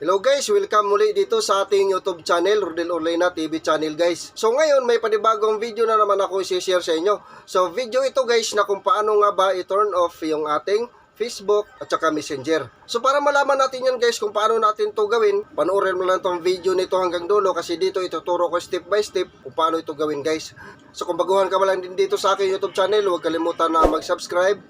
Hello guys, welcome muli dito sa ating YouTube channel, Rodel Orlena TV channel guys. So ngayon may panibagong video na naman ako i-share sa inyo. So video ito guys na kung paano nga ba i-turn off yung ating Facebook at saka Messenger. So para malaman natin yan guys kung paano natin to gawin, panoorin mo lang tong video nito hanggang dulo kasi dito ituturo ko step by step kung paano ito gawin guys. So kung baguhan ka pa lang din dito sa aking YouTube channel, huwag kalimutan na mag-subscribe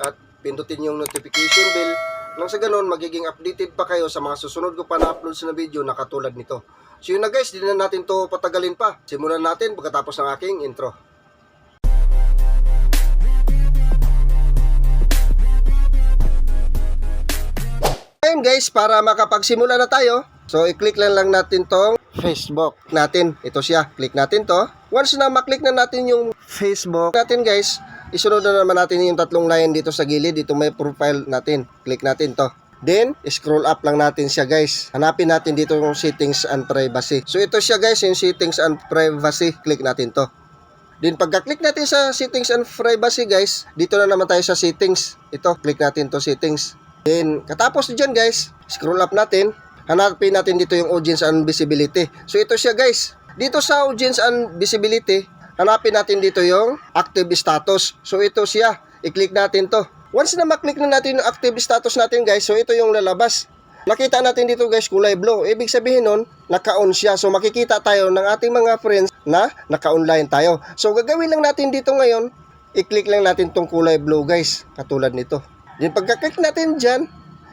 at pindutin yung notification bell. Nang sa ganun, magiging updated pa kayo sa mga susunod ko pa na-upload na video na katulad nito. So yun na guys, di na natin to patagalin pa. Simulan natin pagkatapos ng aking intro. Ngayon guys, para makapagsimula na tayo, so i-click lang natin tong Facebook natin. Ito siya, click natin to. Once na maklik na natin yung Facebook natin guys, isunod na naman natin yung tatlong line dito sa gilid. Dito may profile natin. Click natin to. Then, scroll up lang natin siya guys. Hanapin natin dito yung settings and privacy. So, ito siya guys, yung settings and privacy. Click natin to. Then, pagka-click natin sa settings and privacy guys, dito na naman tayo sa settings. Ito, click natin to settings. Then, katapos dyan guys, scroll up natin. Hanapin natin dito yung audience and visibility. So, ito siya guys. Dito sa audience and visibility, hanapin natin dito yung active status. So ito siya, i-click natin to. Once na maklik na natin yung active status natin guys, so ito yung lalabas. Nakita natin dito guys, kulay blue. Ibig sabihin nun, naka-on siya. So makikita tayo ng ating mga friends na naka-online tayo. So gagawin lang natin dito ngayon, i-click lang natin tong kulay blue guys, katulad nito. Then pagka-click natin dyan,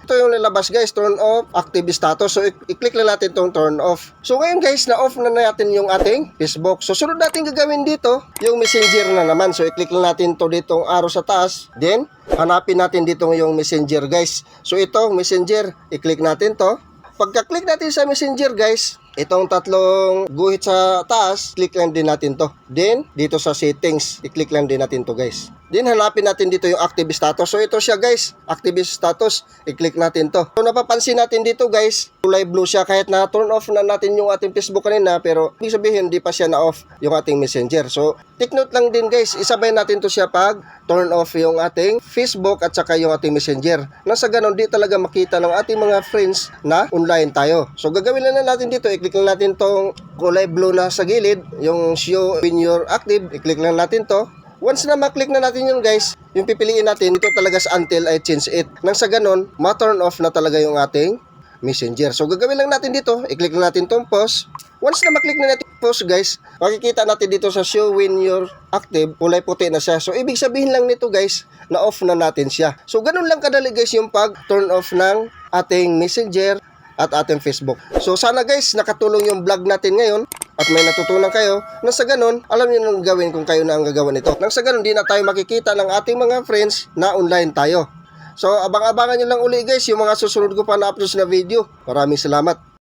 ito yung lalabas guys, turn off active status. So i-click lang natin tong turn off. So ngayon guys, na-off na natin yung ating Facebook. So sunod natin gagawin dito, yung Messenger na naman. So i-click lang natin to ditong arrow sa taas. Then hanapin natin dito yung Messenger guys. So ito, Messenger, i-click natin to. Pagka-click natin sa Messenger guys, itong tatlong guhit sa taas, click lang din natin to. Then dito sa settings, i-click lang din natin to guys. Then hanapin natin dito yung active status. So ito siya guys, active status, i-click natin to. So napapansin natin dito guys, kulay blue siya kahit na turn off na natin yung ating Facebook kanina, pero ibig sabihin hindi pa siya na-off yung ating Messenger. So take note lang din guys, isabay natin to siya pag turn off yung ating Facebook at saka yung ating Messenger. Nang sa ganun, di talaga makita ng ating mga friends na online tayo. So gagawin lang natin dito, i-click lang natin tong kulay blue na sa gilid, yung show when you're active, i-click lang natin to. Once na maklik na natin yun guys, yung pipiliin natin dito talaga sa until I change it. Nang sa ganun, ma-turn off na talaga yung ating Messenger. So gagawin lang natin dito, i-click lang natin tong pause. Once na maklik na natin pause guys, makikita natin dito sa show when you're active, kulay puti na siya. So ibig sabihin lang nito guys, na off na natin siya. So ganun lang kadali guys yung pag turn off ng ating Messenger at ating Facebook. So sana guys, nakatulong yung vlog natin ngayon at may natutunan kayo. Nang sa ganun, alam niyo nang gawin kung kayo na ang gagawa nito. Nang sa ganun, di na tayo makikita ng ating mga friends na online tayo. So abang-abangan nyo lang uli guys yung mga susunod ko pa na upload na video. Maraming salamat.